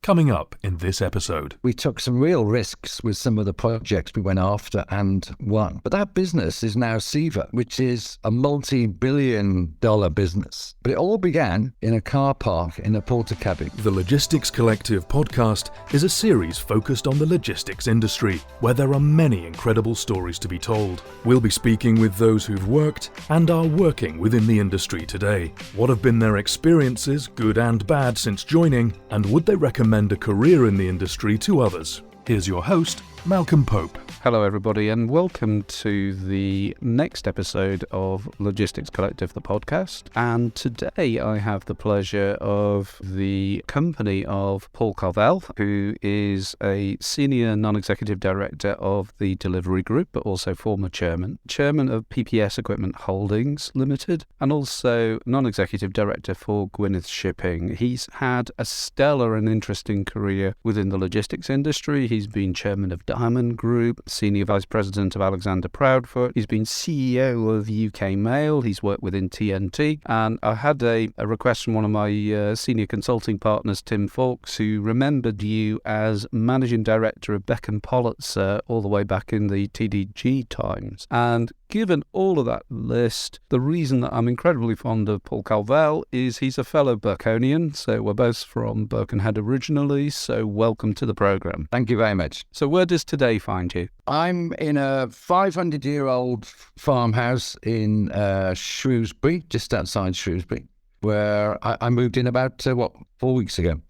Coming up in this episode. We took some real risks with some of the projects we went after and won. But that business is now Siva, which is a multi-billion-dollar business. But it all began in a car park in a Portakabin. The Logistics Collective podcast is a series focused on the logistics industry, where there are many incredible stories to be told. We'll be speaking with those who've worked and are working within the industry today. What have been their experiences, good and bad, since joining, and would they recommend a career in the industry to others? Here's your host, Malcolm Pope. Hello everybody and welcome to the next episode of Logistics Collective, the podcast. And today I have the pleasure of the company of Paul Carvell, who is a senior non-executive director of the delivery group, but also former chairman of PPS Equipment Holdings Limited, and also non-executive director for Gwyneth Shipping. He's had a stellar and interesting career within the logistics industry. He's been chairman of Diamond Group, senior vice president of Alexander Proudfoot. He's been CEO of UK Mail. He's worked within TNT. And I had a request from one of my senior consulting partners, Tim Fawkes, who remembered you as managing director of Beck & Politzer all the way back in the TDG times. And given all of that list, the reason that I'm incredibly fond of Paul Carvell is he's a fellow Burkonian, so we're both from Birkenhead originally, so welcome to the programme. Thank you very much. So where does today find you? I'm in a 500-year-old farmhouse in Shrewsbury, just outside Shrewsbury, where I moved in about, 3 weeks ago.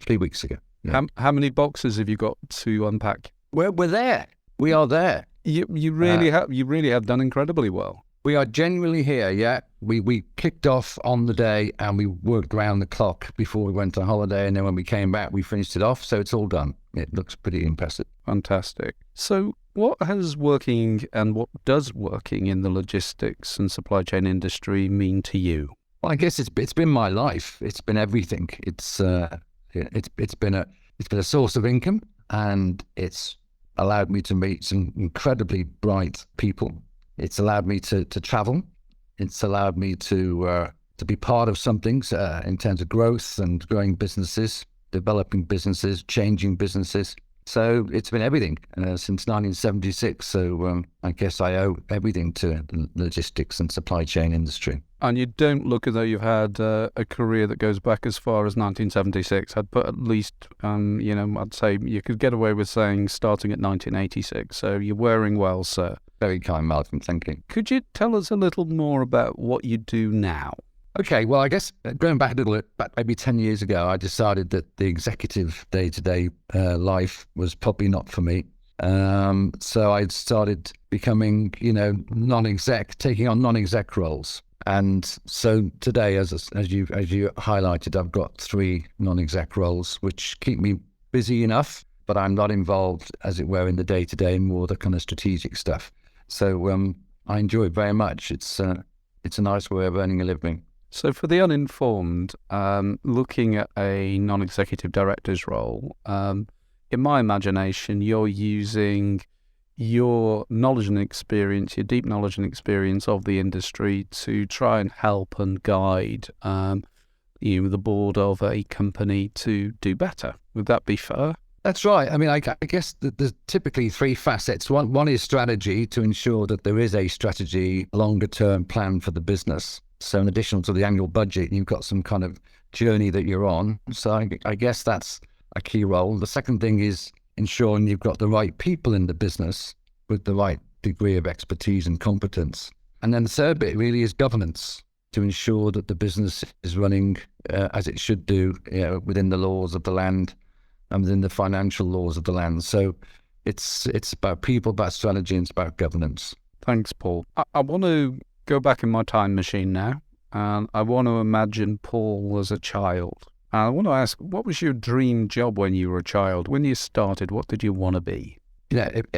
Yeah. How many boxes have you got to unpack? We're there. We are there. You really have done incredibly well. We are genuinely here, yeah. We kicked off on the day and we worked around the clock before we went on holiday, and then when we came back we finished it off, so it's all done. It looks pretty impressive. Fantastic. So what has working and what does working in the logistics and supply chain industry mean to you? Well, I guess it's been my life. It's been everything. It's been a source of income, and it's allowed me to meet some incredibly bright people. It's allowed me to travel. It's allowed me to be part of something in terms of growth and growing businesses, developing businesses, changing businesses. So it's been everything since 1976. So I guess I owe everything to the logistics and supply chain industry. And you don't look as though you've had a career that goes back as far as 1976. I'd put at least, I'd say you could get away with saying starting at 1986. So you're wearing well, sir. Very kind, Malcolm. Thank you. Could you tell us a little more about what you do now? Okay, well, I guess going back a little bit, back maybe 10 years ago, I decided that the executive day-to-day life was probably not for me. So I started becoming, non-exec, taking on non-exec roles. And so today, as you highlighted, I've got 3 non-exec roles, which keep me busy enough, but I'm not involved, as it were, in the day-to-day, more the kind of strategic stuff. So I enjoy it very much. It's a nice way of earning a living. So for the uninformed, looking at a non-executive director's role, in my imagination, you're using your knowledge and experience, your deep knowledge and experience of the industry to try and help and guide the board of a company to do better. Would that be fair? That's right. I mean, I guess there's typically 3 facets. One is strategy, to ensure that there is a strategy, longer-term plan for the business. So in addition to the annual budget, you've got some kind of journey that you're on. So I guess that's a key role. The second thing is ensuring you've got the right people in the business with the right degree of expertise and competence. And then the third bit really is governance, to ensure that the business is running as it should do, within the laws of the land and within the financial laws of the land. So it's about people, about strategy, and it's about governance. Thanks, Paul. I want to go back in my time machine now, and I want to imagine Paul as a child. And I want to ask, what was your dream job when you were a child? When you started, what did you want to be?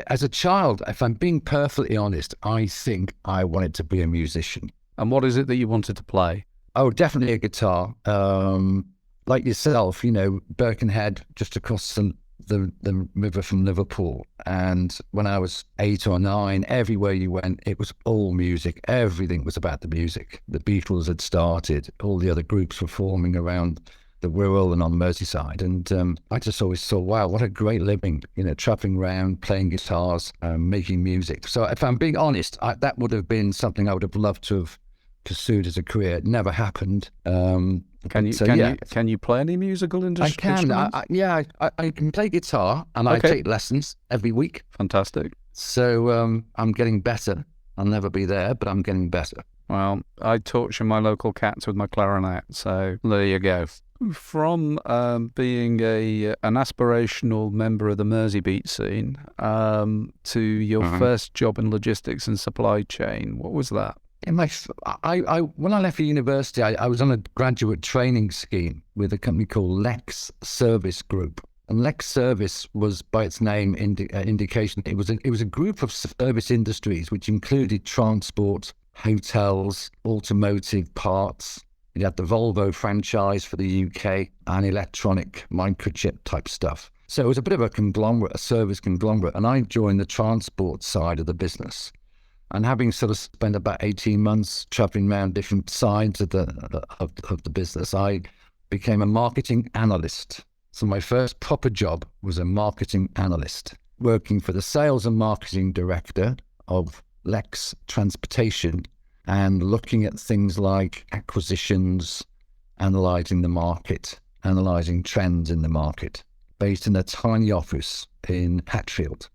As a child, if I'm being perfectly honest, I think I wanted to be a musician. And what is it that you wanted to play? Oh, definitely a guitar. Like yourself, Birkenhead, just across the river from Liverpool. And when I was 8 or 9, everywhere you went, it was all music. Everything was about the music. The Beatles had started. All the other groups were forming around the Wirral and on Merseyside. And I just always thought, wow, what a great living, traveling around, playing guitars, making music. So if I'm being honest, that would have been something I would have loved to have pursued as a career. It never happened. Can you play any musical instruments? I can. I can play guitar, and I take lessons every week. Fantastic. So I'm getting better. I'll never be there, but I'm getting better. Well, I torture my local cats with my clarinet, so there you go. From being an aspirational member of the Mersey beat scene to your first job in logistics and supply chain, what was that? When I left university, I was on a graduate training scheme with a company called Lex Service Group. And Lex Service was, by its name, indication. It was a group of service industries which included transport, hotels, automotive parts. You had the Volvo franchise for the UK and electronic microchip type stuff. So it was a bit of a conglomerate, a service conglomerate. And I joined the transport side of the business. And having sort of spent about 18 months traveling around different sides of the business, I became a marketing analyst. So my first proper job was a marketing analyst, working for the sales and marketing director of Lex Transportation and looking at things like acquisitions, analysing the market, analysing trends in the market, based in a tiny office in Hatfield.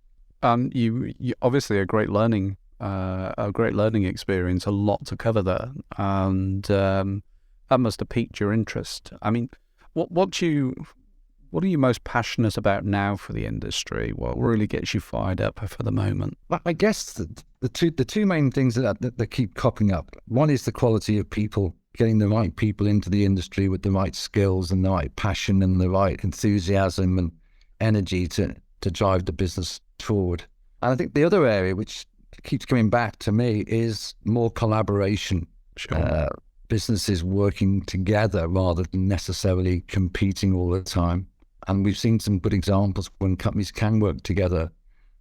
You obviously a great learning experience, a lot to cover there, and that must have piqued your interest. I mean, what are you most passionate about now for the industry? What really gets you fired up for the moment? Well, I guess the two main things that keep cropping up. One is the quality of people, getting the right people into the industry with the right skills and the right passion and the right enthusiasm and energy to drive the business forward. And I think the other area which keeps coming back to me is more collaboration. Sure. Businesses working together rather than necessarily competing all the time. And we've seen some good examples when companies can work together,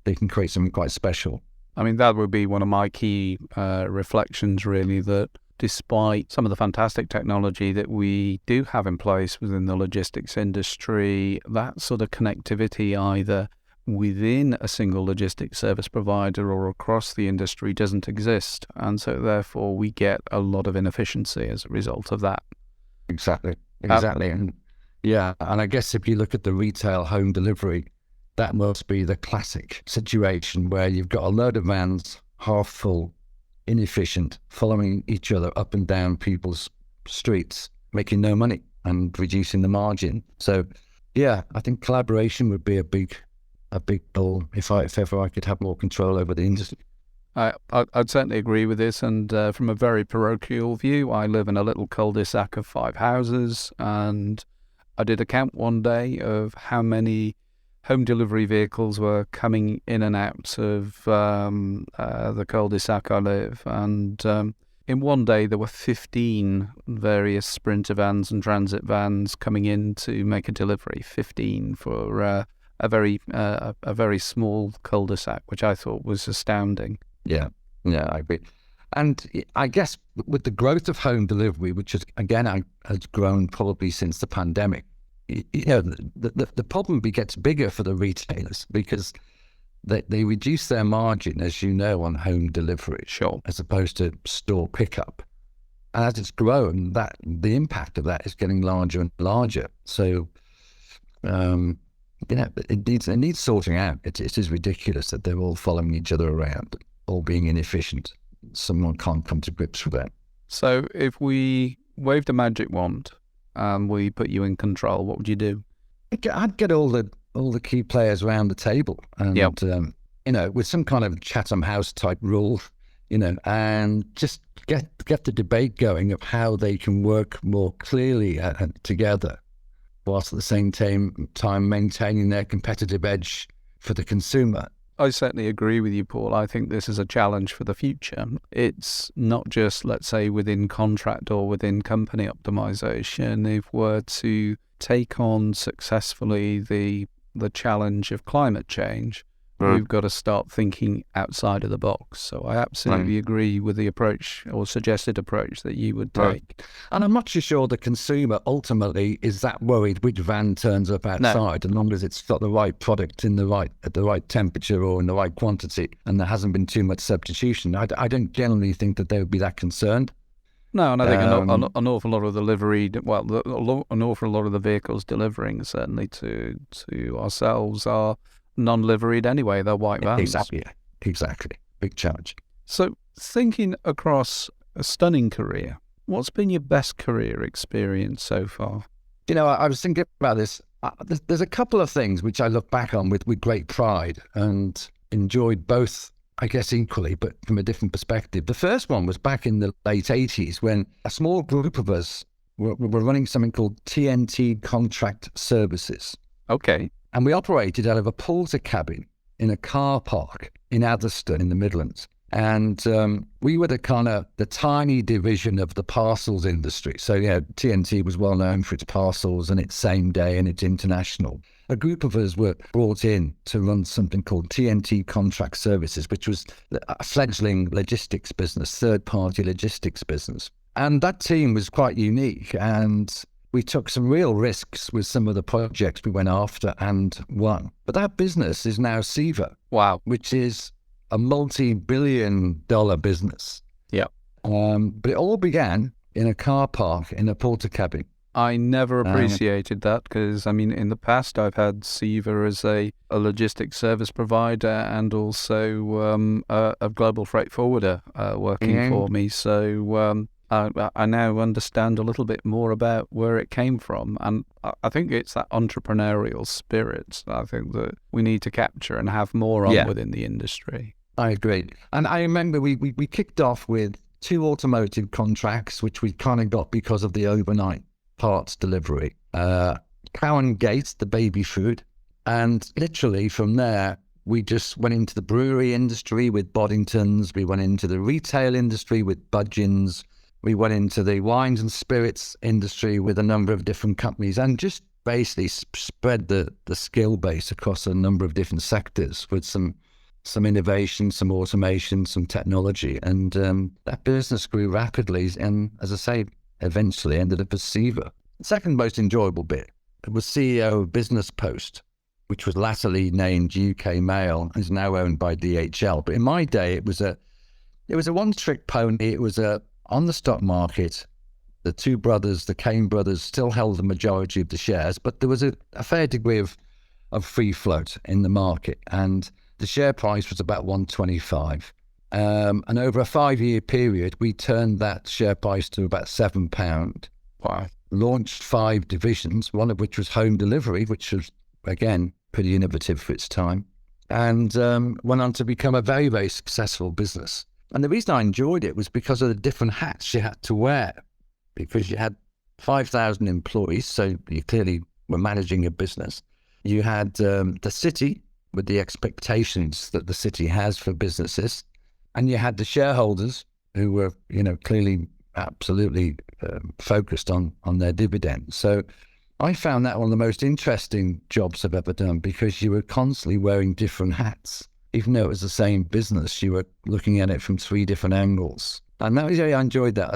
they can create something quite special. I mean, that would be one of my key reflections, really, that despite some of the fantastic technology that we do have in place within the logistics industry, that sort of connectivity either within a single logistics service provider or across the industry doesn't exist. And so therefore we get a lot of inefficiency as a result of that. Exactly. And I guess if you look at the retail home delivery, that must be the classic situation where you've got a load of vans, half full, inefficient, following each other up and down people's streets, making no money and reducing the margin. So yeah, I think collaboration would be a big goal if ever I could have more control over the industry. I'd certainly agree with this, and from a very parochial view, I live in a little cul-de-sac of 5 houses, and I did a count one day of how many home delivery vehicles were coming in and out of the cul-de-sac I live, and in one day there were 15 various sprinter vans and transit vans coming in to make a delivery. 15 for a very small cul-de-sac, which I thought was astounding. Yeah, I agree. And I guess with the growth of home delivery, which has grown probably since the pandemic, the problem gets bigger for the retailers because they reduce their margin, as you know, on home delivery, sure, as opposed to store pickup. And as it's grown, the impact of that is getting larger and larger. So, it needs sorting out. It is ridiculous that they're all following each other around, all being inefficient. Someone can't come to grips with that. So if we waved a magic wand and we put you in control, what would you do? I'd get all the key players around the table and, with some kind of Chatham House type rule, and just get the debate going of how they can work more clearly together, whilst at the same time maintaining their competitive edge for the consumer. I certainly agree with you, Paul. I think this is a challenge for the future. It's not just, let's say, within contract or within company optimization. If we're to take on successfully the challenge of climate change, we've got to start thinking outside of the box. So I absolutely agree with the approach or suggested approach that you would take. And I'm not too sure the consumer ultimately is that worried which van turns up outside, as long as it's got the right product at the right temperature or in the right quantity, and there hasn't been too much substitution. I don't generally think that they would be that concerned. No, and I think an awful lot of the an awful lot of the vehicles delivering certainly to ourselves are non-liveried anyway. They're white vans. Exactly. Big challenge. So thinking across a stunning career, what's been your best career experience so far? You know, I was thinking about this. There's a couple of things which I look back on with great pride and enjoyed both, I guess, equally, but from a different perspective. The first one was back in the late 80s when a small group of us were running something called TNT Contract Services. Okay. And we operated out of a porter cabin in a car park in Atherstone in the Midlands. And we were the tiny division of the parcels industry. So, yeah, TNT was well known for its parcels and its same day and its international. A group of us were brought in to run something called TNT Contract Services, which was a fledgling logistics business, third-party logistics business. And that team was quite unique, and we took some real risks with some of the projects we went after and won. But that business is now Seva. Wow. Which is a multi-billion-dollar business. Yeah. But it all began in a car park in a porter cabin. I never appreciated that because, I mean, in the past I've had Seva as a logistics service provider and also a global freight forwarder working for me. So I now understand a little bit more about where it came from. And I think it's that entrepreneurial spirit I think that we need to capture and have more on within the industry. I agree. And I remember we kicked off with 2 automotive contracts, which we kind of got because of the overnight parts delivery. Cow and Gate, the baby food. And literally from there, we just went into the brewery industry with Boddingtons. We went into the retail industry with Budgeons. We went into the wines and spirits industry with a number of different companies and just basically spread the skill base across a number of different sectors with some innovation, some automation, some technology. And that business grew rapidly and, as I say, eventually ended up as Seva. The second most enjoyable bit was CEO of Business Post, which was latterly named UK Mail and is now owned by DHL. But in my day, it was a one-trick pony. It was on the stock market. The two brothers, the Kane brothers, still held the majority of the shares, but there was a fair degree of free float in the market, and the share price was about 125. And over a 5-year period, we turned that share price to about £7. Wow. Launched 5 divisions, one of which was home delivery, which was, again, pretty innovative for its time, and went on to become a very, very successful business. And the reason I enjoyed it was because of the different hats you had to wear, because you had 5,000 employees, so you clearly were managing a business. You had the city with the expectations that the city has for businesses, and you had the shareholders who were, clearly absolutely focused on their dividends. So I found that one of the most interesting jobs I've ever done because you were constantly wearing different hats. Even though it was the same business, you were looking at it from 3 different angles. And that was, I enjoyed that.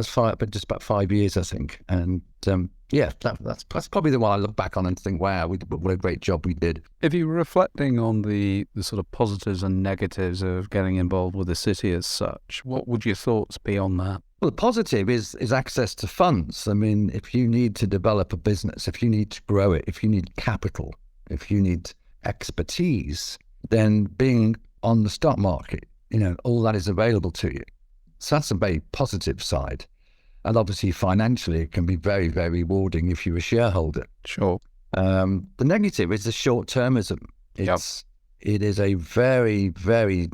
Just about 5 years, I think. And that's probably the one I look back on and think, wow, what a great job we did. If you were reflecting on the sort of positives and negatives of getting involved with the city as such, what would your thoughts be on that? Well, the positive is access to funds. I mean, if you need to develop a business, if you need to grow it, if you need capital, if you need expertise, then being on the stock market, all that is available to you. So that's a very positive side. And obviously financially, it can be very, very rewarding if you're a shareholder. Sure. The negative is the short-termism. It is a very, very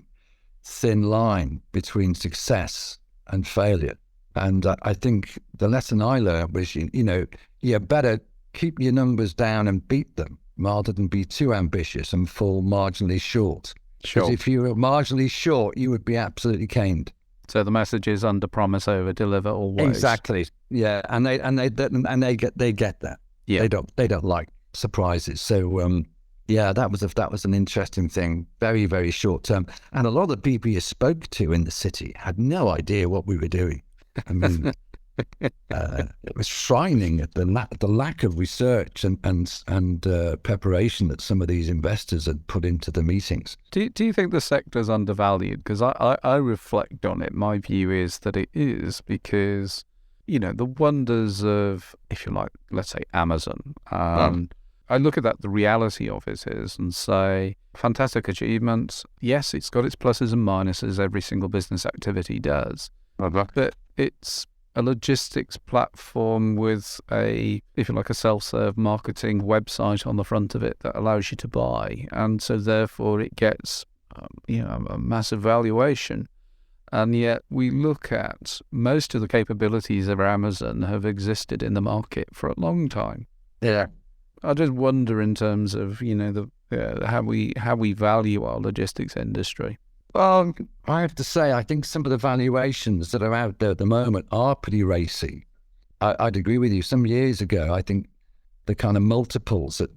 thin line between success and failure. And I think the lesson I learned was, you better keep your numbers down and beat them rather than be too ambitious and fall marginally short. Sure. Because if you were marginally short, you would be absolutely caned. So the message is under promise, over deliver always. Exactly. Yeah, and they get that. Yeah. They don't like surprises. So Yeah, that was an interesting thing. Very, very short term. And a lot of the people you spoke to in the city had no idea what we were doing. I mean, it was frightening at the lack of research and preparation that some of these investors had put into the meetings. Do you think the sector's undervalued? Because I reflect on it. My view is that it is, because, the wonders of, if you like, let's say Amazon. I look at that, the reality of it is, and say, fantastic achievements. Yes, it's got its pluses and minuses, every single business activity does. But it's a logistics platform with a self-serve marketing website on the front of it that allows you to buy. And so therefore it gets, a massive valuation. And yet we look at most of the capabilities of Amazon have existed in the market for a long time. Yeah. I just wonder in terms of, how we value our logistics industry. Well, I have to say, I think some of the valuations that are out there at the moment are pretty racy. I'd agree with you. Some years ago, I think the kind of multiples that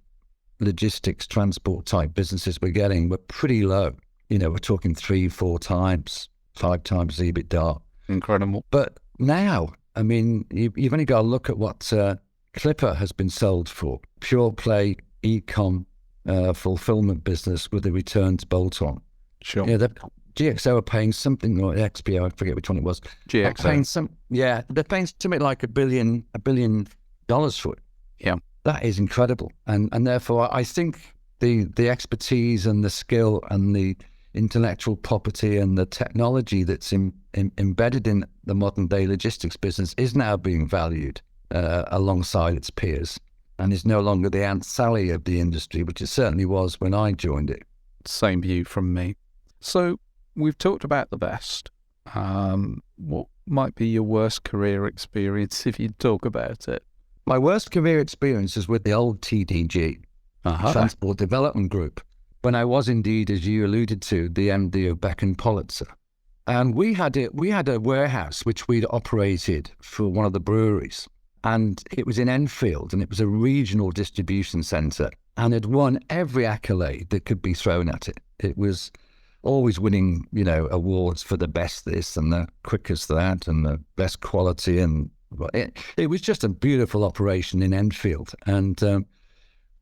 logistics, transport type businesses were getting were pretty low. We're talking 3, 4 times, 5 times EBITDA. Incredible. But now, I mean, you've only got to look at what Clipper has been sold for. Pure play, e-com, fulfillment business with a returns bolt-on. Sure. Yeah, GXO are paying something, or XPO, I forget which one it was. GXO. They're paying something like $1 billion for it. Yeah. That is incredible. And therefore, I think the expertise and the skill and the intellectual property and the technology that's embedded in the modern day logistics business is now being valued alongside its peers, and is no longer the Aunt Sally of the industry, which it certainly was when I joined it. Same view from me. So we've talked about the best. What might be your worst career experience if you talk about it? My worst career experience is with the old TDG, Transport Development Group, when I was indeed, as you alluded to, the MD of Beck & Politzer. And we had a warehouse which we'd operated for one of the breweries. And it was in Enfield, and it was a regional distribution centre, and it won every accolade that could be thrown at it. It was always winning, awards for the best this and the quickest that and the best quality. And it was just a beautiful operation in Enfield, and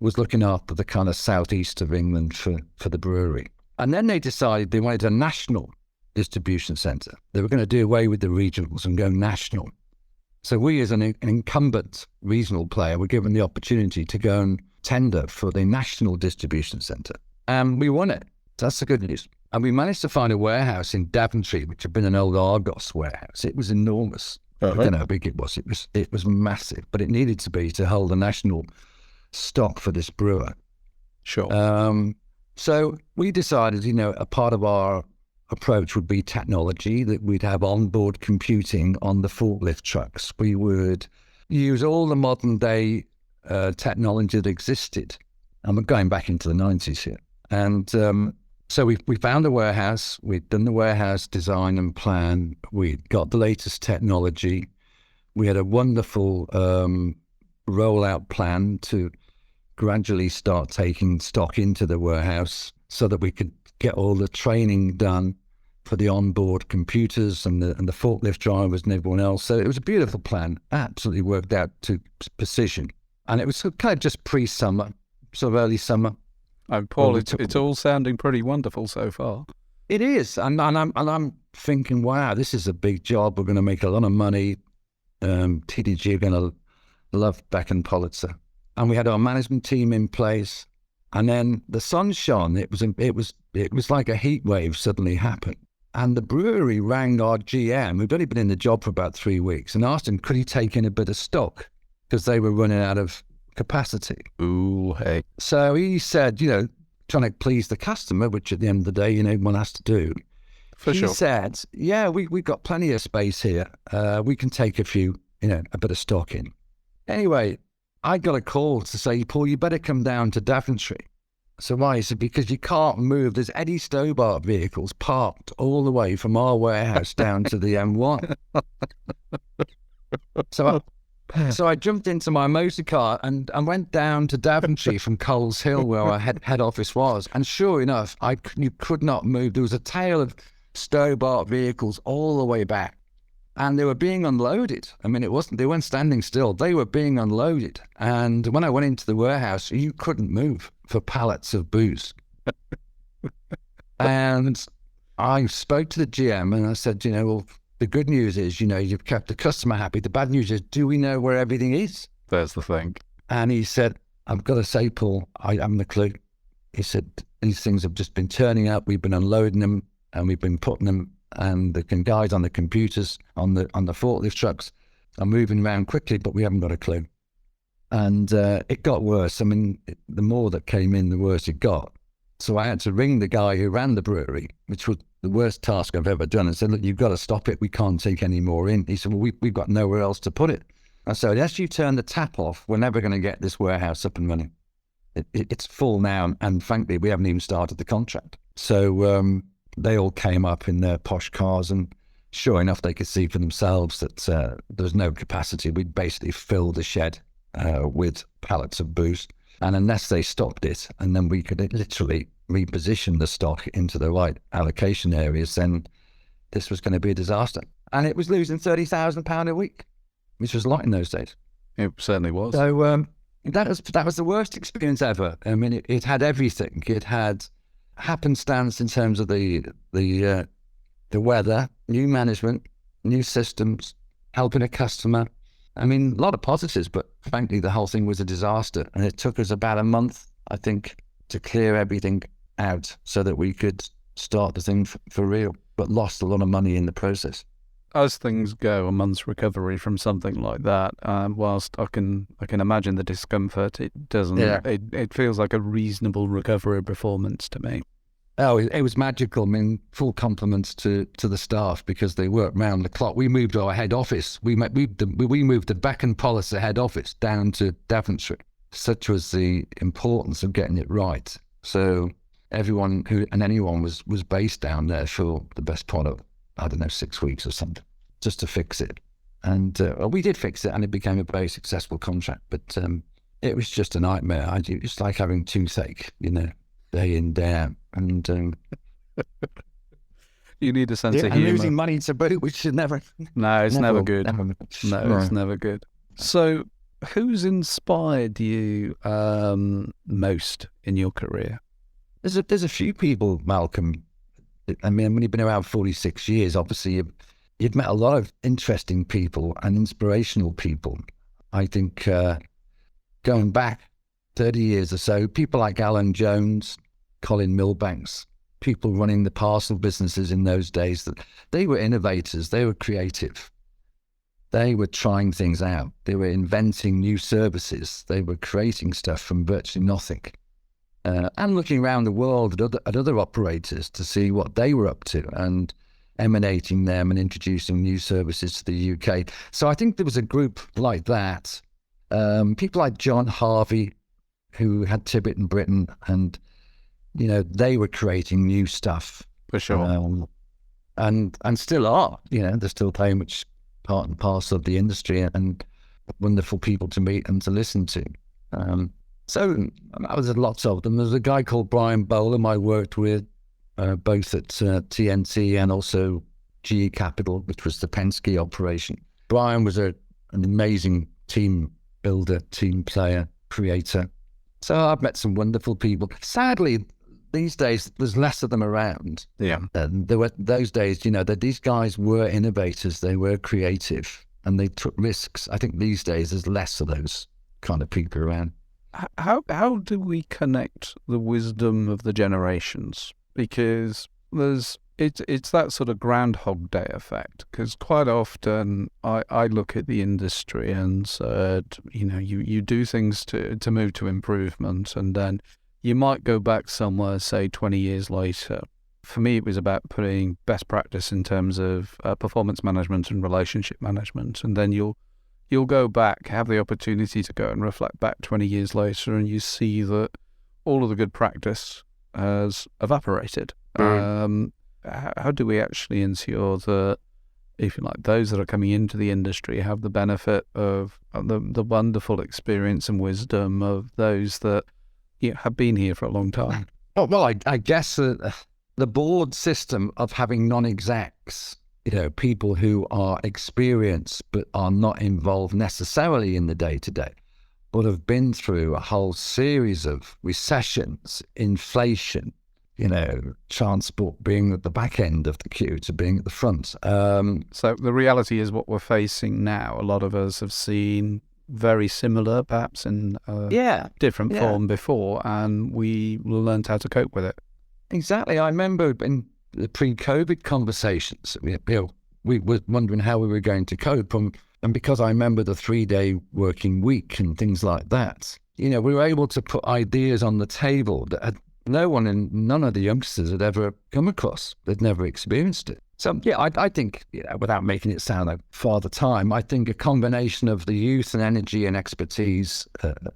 was looking after the kind of southeast of England for the brewery. And then they decided they wanted a national distribution centre. They were going to do away with the regionals and go national. So we, as an incumbent regional player, were given the opportunity to go and tender for the national distribution centre. And we won it. That's the good news. And we managed to find a warehouse in Daventry, which had been an old Argos warehouse. It was enormous. I don't know how big it was. It was massive, but it needed to be to hold a national stock for this brewer. Sure. So we decided, a part of our approach would be technology, that we'd have onboard computing on the forklift trucks. We would use all the modern day technology that existed. And we're going back into the 90s here. And so we found a warehouse. We'd done the warehouse design and plan. We'd got the latest technology. We had a wonderful rollout plan to gradually start taking stock into the warehouse so that we could get all the training done for the onboard computers and the forklift drivers and everyone else. So it was a beautiful plan, absolutely worked out to precision. And it was kind of just pre-summer, sort of early summer. Oh, Paul, it's all sounding pretty wonderful so far. It is, and I'm thinking, wow, this is a big job. We're going to make a lot of money. TDG are going to love Beck & Politzer, and we had our management team in place. And then the sun shone. It was like a heat wave suddenly happened. And the brewery rang our GM, who'd only been in the job for about 3 weeks, and asked him, could he take in a bit of stock? Because they were running out of capacity. Ooh, hey. So he said, trying to please the customer, which at the end of the day, one has to do. For sure. He said, yeah, we've got plenty of space here. We can take a bit of stock in. Anyway, I got a call to say, Paul, you better come down to Daventry. So why? He said, because you can't move. There's Eddie Stobart vehicles parked all the way from our warehouse down to the M1. So So I jumped into my motor car and went down to Daventry from Coles Hill, where our head office was. And sure enough, you could not move. There was a tail of Stobart vehicles all the way back, and they were being unloaded. I mean, they weren't standing still. They were being unloaded. And when I went into the warehouse, you couldn't move for pallets of booze. And I spoke to the GM and I said, well, the good news is, you've kept the customer happy. The bad news is, do we know where everything is? There's the thing. And he said, I've got to say, Paul, I haven't the clue. He said, these things have just been turning up. We've been unloading them and we've been putting them, and the guys on the computers, on the forklift trucks are moving around quickly, but we haven't got a clue. And it got worse. I mean, the more that came in, the worse it got. So I had to ring the guy who ran the brewery, which was the worst task I've ever done, and said, look, you've got to stop it. We can't take any more in. He said, well, we've got nowhere else to put it. I said, unless you turn the tap off, we're never going to get this warehouse up and running. It's full now, and frankly, we haven't even started the contract. So they all came up in their posh cars, and sure enough, they could see for themselves that there was no capacity. We'd basically filled the shed with pallets of booze. And unless they stopped it, and then we could literally reposition the stock into the right allocation areas, then this was going to be a disaster. And it was losing £30,000 a week, which was a lot in those days. It certainly was. So that was the worst experience ever. I mean, it had everything. It had happenstance in terms of the weather, new management, new systems, helping a customer. I mean, a lot of positives, but frankly, the whole thing was a disaster. And it took us about a month, I think, to clear everything out so that we could start the thing for real, but lost a lot of money in the process. As things go, a month's recovery from something like that, whilst I can imagine the discomfort, it doesn't. Yeah. It feels like a reasonable recovery performance to me. Oh, it was magical. I mean, full compliments to the staff, because they worked round the clock. We moved our head office. We moved the Beacon Policy head office down to Daventry. Such was the importance of getting it right. So everyone anyone was based down there for the best part of, 6 weeks or something, just to fix it. And we did fix it, and it became a very successful contract. But it was just a nightmare. It's like having toothache, day in, day out. And you need a sense of humor. And losing money to boot, which is never... No, it's never good. It's never good. So who's inspired you most in your career? There's a few people, Malcolm. I mean, when you've been around 46 years, obviously you've met a lot of interesting people and inspirational people. I think going back 30 years or so, people like Alan Jones, Colin Milbanks, people running the parcel businesses in those days, that they were innovators, they were creative. They were trying things out. They were inventing new services. They were creating stuff from virtually nothing. And looking around the world at other operators to see what they were up to and emanating them and introducing new services to the UK. So I think there was a group like that. People like John Harvey, who had Tibbet and Britain, and they were creating new stuff. For sure. And still are, they're still very much part and parcel of the industry, and wonderful people to meet and to listen to. So I was at lots of them. There's a guy called Brian Bolam I worked with, both at TNT and also GE Capital, which was the Penske operation. Brian was an amazing team builder, team player, creator. So I've met some wonderful people. Sadly, these days, there's less of them around. Yeah. There were those days, that these guys were innovators, they were creative, and they took risks. I think these days there's less of those kind of people around. How do we connect the wisdom of the generations? Because it's that sort of Groundhog Day effect. Because quite often I look at the industry and said, you do things to move to improvement, and then you might go back somewhere, say 20 years later. For me, it was about putting best practice in terms of performance management and relationship management, and then you'll go back, have the opportunity to go and reflect back 20 years later, and you see that all of the good practice has evaporated. How do we actually ensure that if you like, those that are coming into the industry have the benefit of the wonderful experience and wisdom of those that have been here for a long time. Oh, well, I guess the board system of having non-execs, people who are experienced but are not involved necessarily in the day-to-day, but have been through a whole series of recessions, inflation, transport being at the back end of the queue to being at the front. So the reality is what we're facing now. A lot of us have seen very similar, perhaps in different form before, and we learned how to cope with it. Exactly. I remember in the pre-COVID conversations, we were wondering how we were going to cope. And because I remember the 3-day working week and things like that, we were able to put ideas on the table that none of the youngsters had ever come across. They'd never experienced it. So, I think, without making it sound like Father Time, I think a combination of the youth and energy and expertise,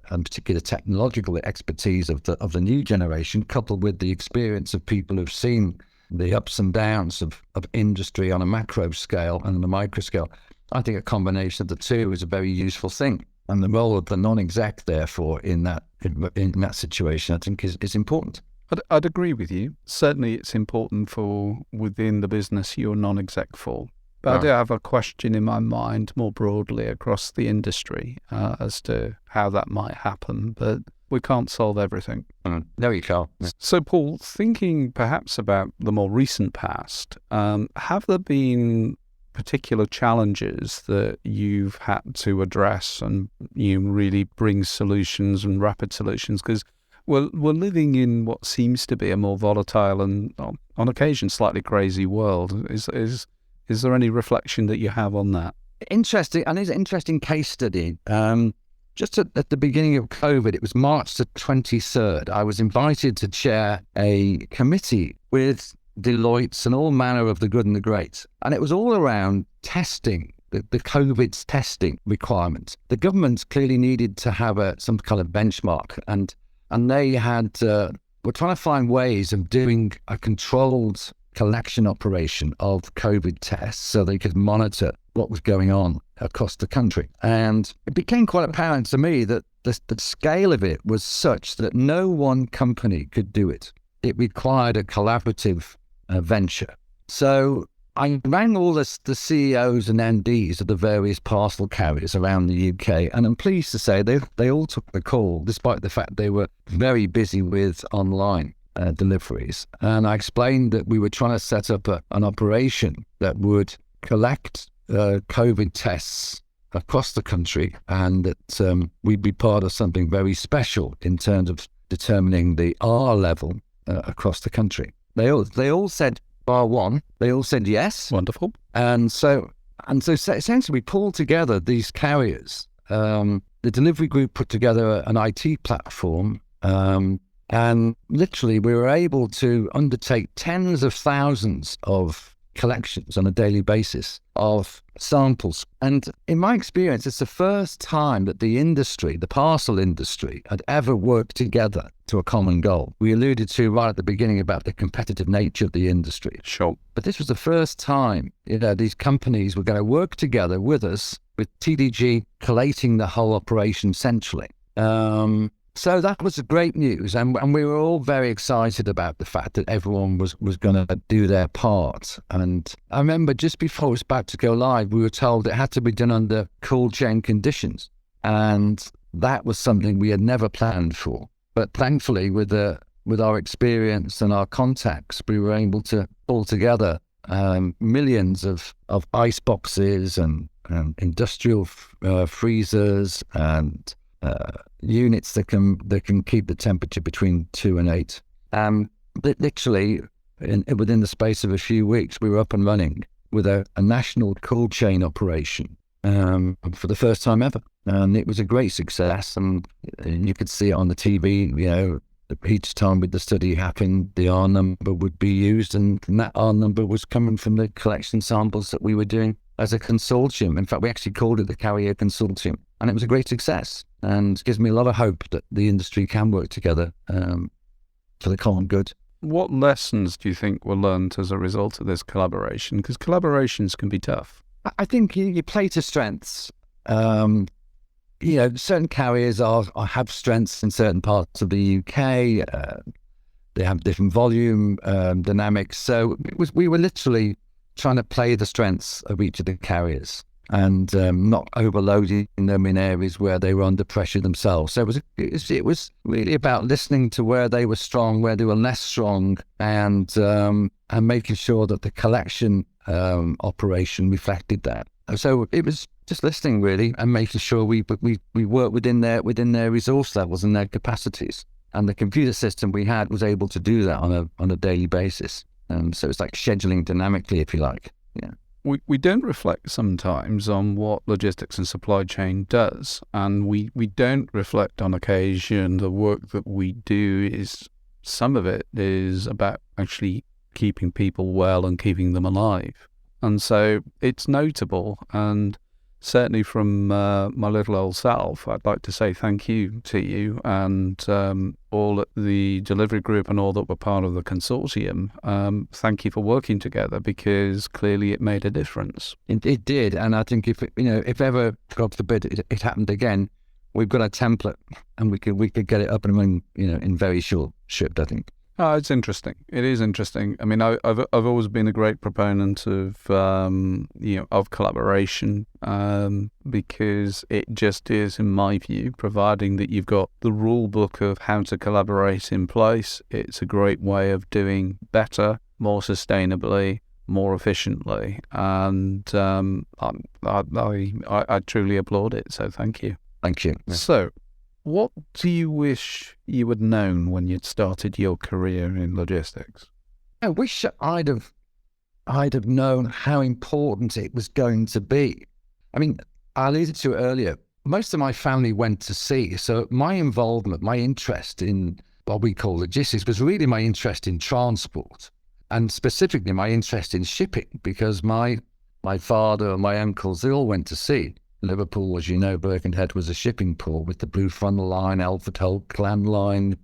and particular technological expertise of the new generation, coupled with the experience of people who've seen the ups and downs of industry on a macro scale and on a micro scale, I think a combination of the two is a very useful thing. And the role of the non-exec, therefore, in that situation, I think is important. I'd agree with you. Certainly it's important for within the business you're non-exec for. But I do have a question in my mind more broadly across the industry as to how that might happen. But we can't solve everything. No, you can't. So, Paul, thinking perhaps about the more recent past, have there been particular challenges that you've had to address and you really bring solutions and rapid solutions? Because we're living in what seems to be a more volatile and on occasion slightly crazy world. Is there any reflection that you have on that? Interesting, and it's an interesting case study. Just at the beginning of COVID, it was March the 23rd, I was invited to chair a committee with Deloitte and all manner of the good and the great. And it was all around testing, the COVID's testing requirements. The government clearly needed to have some kind of benchmark, and they were trying to find ways of doing a controlled collection operation of COVID tests so they could monitor what was going on across the country. And it became quite apparent to me that the scale of it was such that no one company could do it. It required a collaborative venture. So I rang all the CEOs and MDs of the various parcel carriers around the UK, and I'm pleased to say they all took the call, despite the fact they were very busy with online deliveries. And I explained that we were trying to set up an operation that would collect COVID tests across the country, and that we'd be part of something very special in terms of determining the R level across the country. They all said, bar one, they all said yes. Wonderful. And so essentially we pulled together these carriers. The delivery group put together an IT platform, and literally we were able to undertake tens of thousands of collections on a daily basis of samples. And in my experience, it's the first time that the industry, the parcel industry, had ever worked together to a common goal. We alluded to right at the beginning about the competitive nature of the industry. Sure. But this was the first time, these companies were going to work together with us, with TDG collating the whole operation centrally. So that was great news, and we were all very excited about the fact that everyone was going to do their part. And I remember just before it was about to go live, we were told it had to be done under cold chain conditions, and that was something we had never planned for. But thankfully, with our experience and our contacts, we were able to pull together millions of ice boxes and industrial freezers and units that can keep the temperature between 2 and 8. Literally, within the space of a few weeks, we were up and running with a national cold chain operation for the first time ever. And it was a great success, and you could see it on the TV, each time the study happened, the R number would be used, and that R number was coming from the collection samples that we were doing as a consortium. In fact, we actually called it the Carrier Consortium, and it was a great success, and gives me a lot of hope that the industry can work together for the common good. What lessons do you think were learned as a result of this collaboration? Because collaborations can be tough. I think you play to strengths. Certain carriers have strengths in certain parts of the UK. They have different volume dynamics. So we were literally trying to play the strengths of each of the carriers and not overloading them in areas where they were under pressure themselves. So it was really about listening to where they were strong, where they were less strong, and making sure that the collection operation reflected that. So it was just listening really, and making sure we work within their resource levels and their capacities. And the computer system we had was able to do that on a daily basis. So it's like scheduling dynamically, if you like. Yeah. We don't reflect sometimes on what logistics and supply chain does, and we don't reflect on occasion the work that we do is, some of it is about actually keeping people well and keeping them alive. And so it's notable, and certainly from my little old self, I'd like to say thank you to you and all at the delivery group and all that were part of the consortium. Thank you for working together, because clearly it made a difference. It did, and I think if ever, God forbid, it happened again, we've got a template, and we could get it up and running, in very short shift, I think. Oh, it's interesting. It is interesting. I mean, I've always been a great proponent of of collaboration, because it just is, in my view, providing that you've got the rule book of how to collaborate in place, it's a great way of doing better, more sustainably, more efficiently, and I truly applaud it. So thank you. Thank you. So, what do you wish you had known when you'd started your career in logistics? I wish I'd have known how important it was going to be. I mean, I alluded to it earlier. Most of my family went to sea, so my involvement, my interest in what we call logistics was really my interest in transport, and specifically my interest in shipping, because my father and my uncles, they all went to sea. Liverpool, as you know, Birkenhead was a shipping port with the Bouffant line, Alfred Hull, Clan line.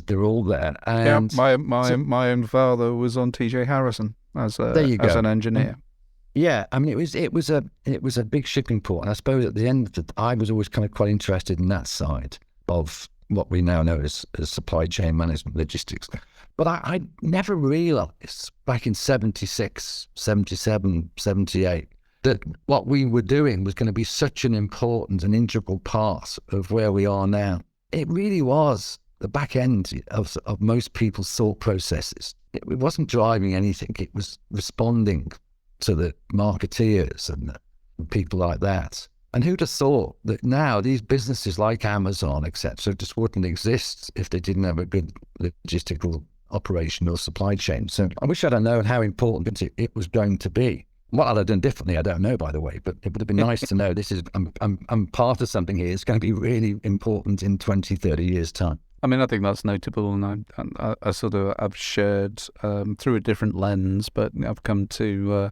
They're all there. And yeah, my own father was on TJ Harrison as an engineer. Yeah, I mean it was a big shipping port, and I suppose at the end of it, I was always kind of quite interested in that side of what we now know as supply chain management, logistics. But I never realised back in 76, 77, 78 that what we were doing was going to be such an important and integral part of where we are now. It really was the back end of most people's thought processes. It wasn't driving anything. It was responding to the marketeers and people like that. And who'd have thought that now these businesses like Amazon, etc., just wouldn't exist if they didn't have a good logistical operation or supply chain. So I wish I'd have known how important it was going to be. What I'd have done differently, I don't know, by the way, but it would have been nice to know this is, I'm part of something here. It's going to be really important in 20, 30 years' time. I mean, I think that's notable, and I sort of I've shared through a different lens, but I've come to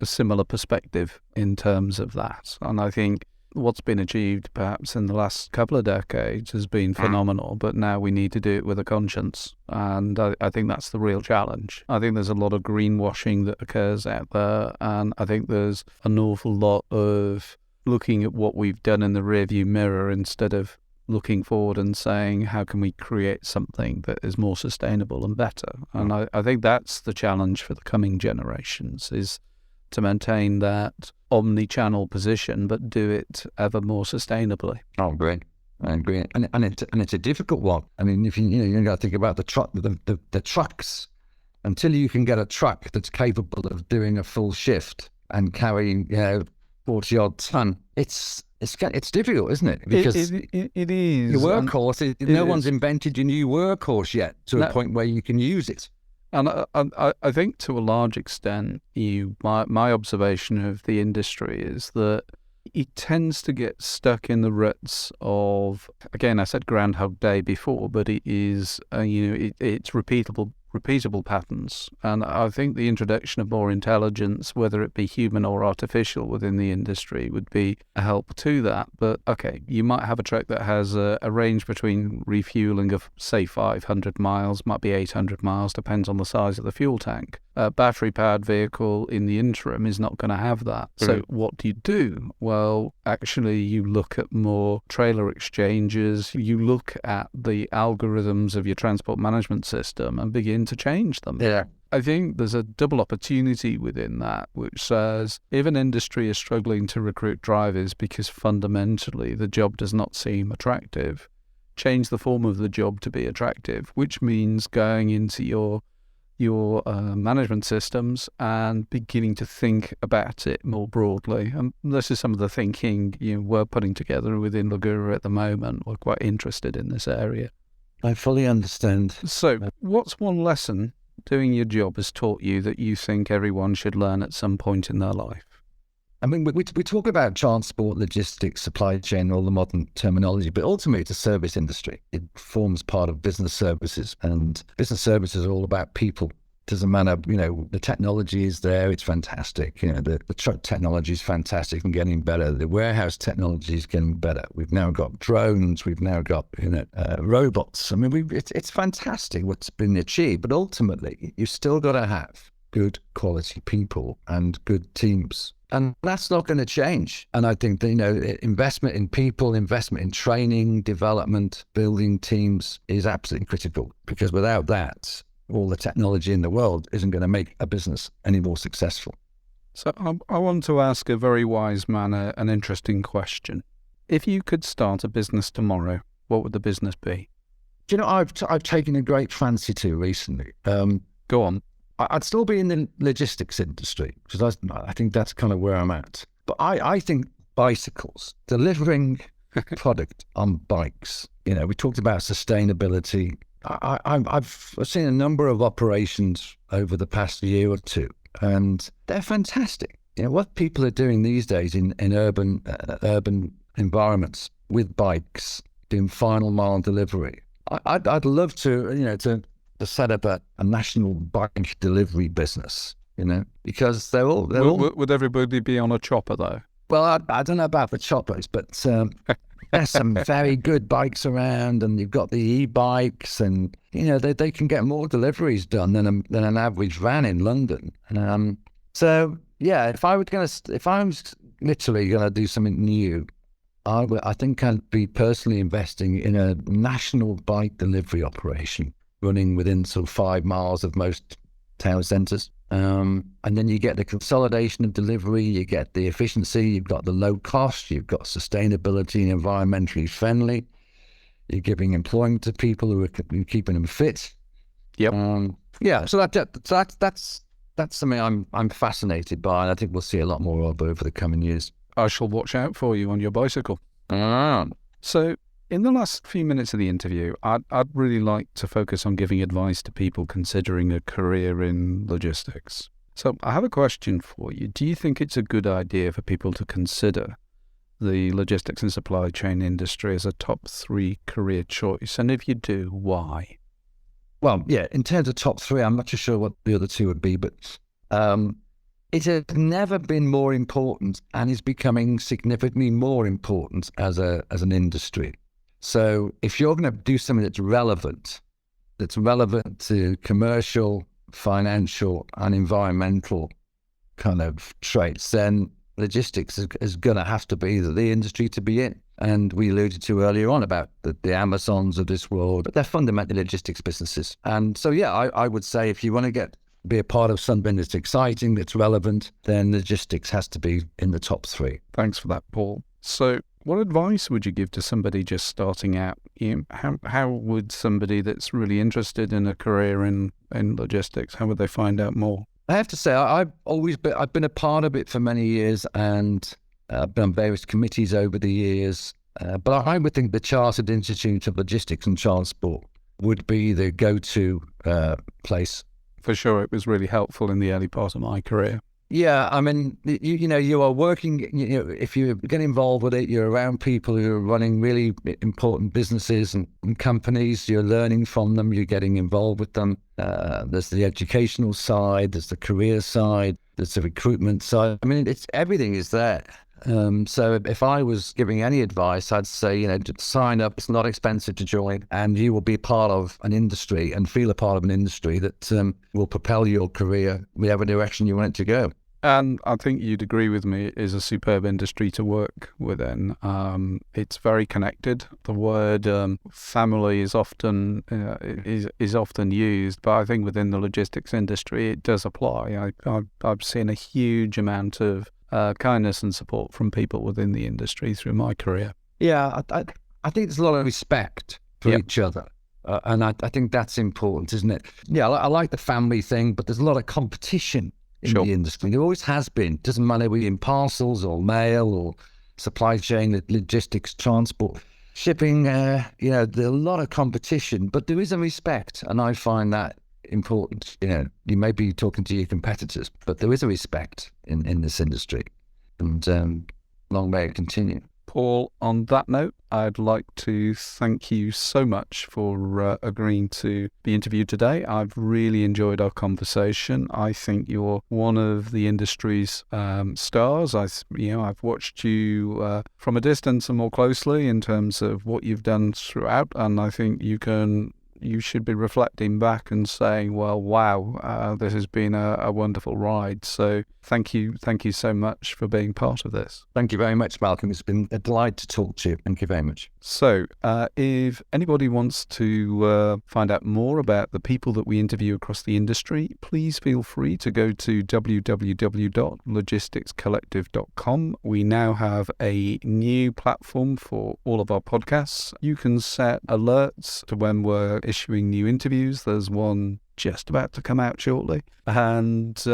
a similar perspective in terms of that. And I think what's been achieved perhaps in the last couple of decades has been phenomenal, but now we need to do it with a conscience. And I think that's the real challenge. I think there's a lot of greenwashing that occurs out there, and I think there's an awful lot of looking at what we've done in the rearview mirror instead of looking forward and saying, how can we create something that is more sustainable and better? And I think that's the challenge for the coming generations, is to maintain that omni-channel position, but do it ever more sustainably. Oh, great. I agree. And it's a difficult one. I mean, if you got to think about the trucks. Until you can get a truck that's capable of doing a full shift and carrying 40-odd ton, it's difficult, isn't it? Because it is. Your workhorse, no one's invented your new workhorse yet to a point where you can use it. And I think to a large extent, my observation of the industry is that it tends to get stuck in the ruts of, again, I said Groundhog Day before, but it is, it's repeatable repeatable patterns. And I think the introduction of more intelligence, whether it be human or artificial within the industry, would be a help to that. But okay, you might have a truck that has a range between refueling of, say, 500 miles, might be 800 miles, depends on the size of the fuel tank. A battery-powered vehicle in the interim is not going to have that. So what do you do? Well, actually, you look at more trailer exchanges, you look at the algorithms of your transport management system and begin to change them. Yeah. I think there's a double opportunity within that, which says if an industry is struggling to recruit drivers because fundamentally the job does not seem attractive, change the form of the job to be attractive, which means going into your management systems and beginning to think about it more broadly. And this is some of the thinking we're putting together within Ligura at the moment. We're quite interested in this area. I fully understand. So what's one lesson doing your job has taught you that you think everyone should learn at some point in their life? I mean, we talk about transport, logistics, supply chain, all the modern terminology, but ultimately it's a service industry. It forms part of business services, and business services are all about people. Doesn't matter, the technology is there, it's fantastic. The truck technology is fantastic and getting better. The warehouse technology is getting better. We've now got drones, we've now got robots. I mean, it's fantastic what's been achieved, but ultimately you've still got to have good quality people and good teams. And that's not going to change. And I think that, investment in people, investment in training, development, building teams is absolutely critical, because without that, all the technology in the world isn't going to make a business any more successful. So I want to ask a very wise man an interesting question. If you could start a business tomorrow, what would the business be? I've taken a great fancy to recently. Go on. I'd still be in the logistics industry, because I think that's kind of where I'm at. But I think bicycles, delivering product on bikes. We talked about sustainability. I've seen a number of operations over the past year or two, and they're fantastic. What people are doing these days in urban environments with bikes, doing final mile delivery. I'd love to set up a national bike delivery business, because they're all... Would everybody be on a chopper, though? Well, I don't know about the choppers, but there's some very good bikes around, and you've got the e-bikes, and, they can get more deliveries done than an average van in London. So, yeah, if I was literally going to do something new, I think I'd be personally investing in a national bike delivery operation, running within sort of 5 miles of most town centres. And then you get the consolidation of delivery, you get the efficiency, you've got the low cost, you've got sustainability and environmentally friendly. You're giving employment to people who are keeping them fit. Yep. So that's something I'm fascinated by, and I think we'll see a lot more of over the coming years. I shall watch out for you on your bicycle. So, in the last few minutes of the interview, I'd really like to focus on giving advice to people considering a career in logistics. So I have a question for you. Do you think it's a good idea for people to consider the logistics and supply chain industry as a top 3 career choice? And if you do, why? Well, yeah, in terms of top 3, I'm not too sure what the other 2 would be, but it has never been more important, and is becoming significantly more important as an industry. So if you're going to do something that's relevant to commercial, financial, and environmental kind of traits, then logistics is going to have to be the industry to be in. And we alluded to earlier on about the Amazons of this world, but they're fundamentally logistics businesses. And so, yeah, I would say if you want to be a part of something that's exciting, that's relevant, then logistics has to be in the top 3. Thanks for that, Paul. So what advice would you give to somebody just starting out? How would somebody that's really interested in a career in logistics, how would they find out more? I have to say, I've been a part of it for many years, and I've been on various committees over the years. But I would think the Chartered Institute of Logistics and Transport would be the go-to place. For sure, it was really helpful in the early part of my career. Yeah, I mean, you are working, if you get involved with it, you're around people who are running really important businesses and companies, you're learning from them, you're getting involved with them. There's the educational side, there's the career side, there's the recruitment side. I mean, everything is there. So if I was giving any advice, I'd say, to sign up. It's not expensive to join, and you will be part of an industry and feel a part of an industry that will propel your career whatever direction you want it to go. And I think you'd agree with me, it is a superb industry to work within. It's very connected. The word family is often often used, but I think within the logistics industry, it does apply. I've seen a huge amount of kindness and support from people within the industry through my career. Yeah, I think there's a lot of respect for each other. And I think that's important, isn't it? Yeah, I like the family thing, but there's a lot of competition in the industry. There always has been. Doesn't matter whether you're in parcels or mail or supply chain, logistics, transport, shipping. There's a lot of competition, but there is a respect, and I find that important. You may be talking to your competitors, but there is a respect in this industry, and long may it continue. Paul, on that note, I'd like to thank you so much for agreeing to be interviewed today. I've really enjoyed our conversation. I think you're one of the industry's stars. I've watched you from a distance and more closely in terms of what you've done throughout, and I think you should be reflecting back and saying, well, wow, this has been a wonderful ride. So thank you so much for being part of this. Thank you very much, Malcolm. It's been a delight to talk to you. Thank you very much. So if anybody wants to find out more about the people that we interview across the industry, please feel free to go to www.logisticscollective.com. We now have a new platform for all of our podcasts. You can set alerts to when we're issuing new interviews. There's one just about to come out shortly, and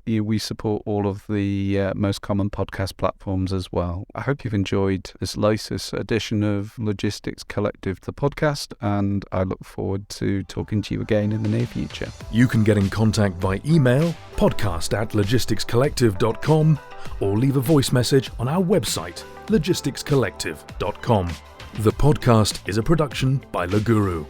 we support all of the most common podcast platforms as well. I hope you've enjoyed this latest edition of Logistics Collective, the podcast, and I look forward to talking to you again in the near future. You can get in contact by email, podcast@logisticscollective.com, or leave a voice message on our website, logisticscollective.com. The podcast is a production by Le Guru.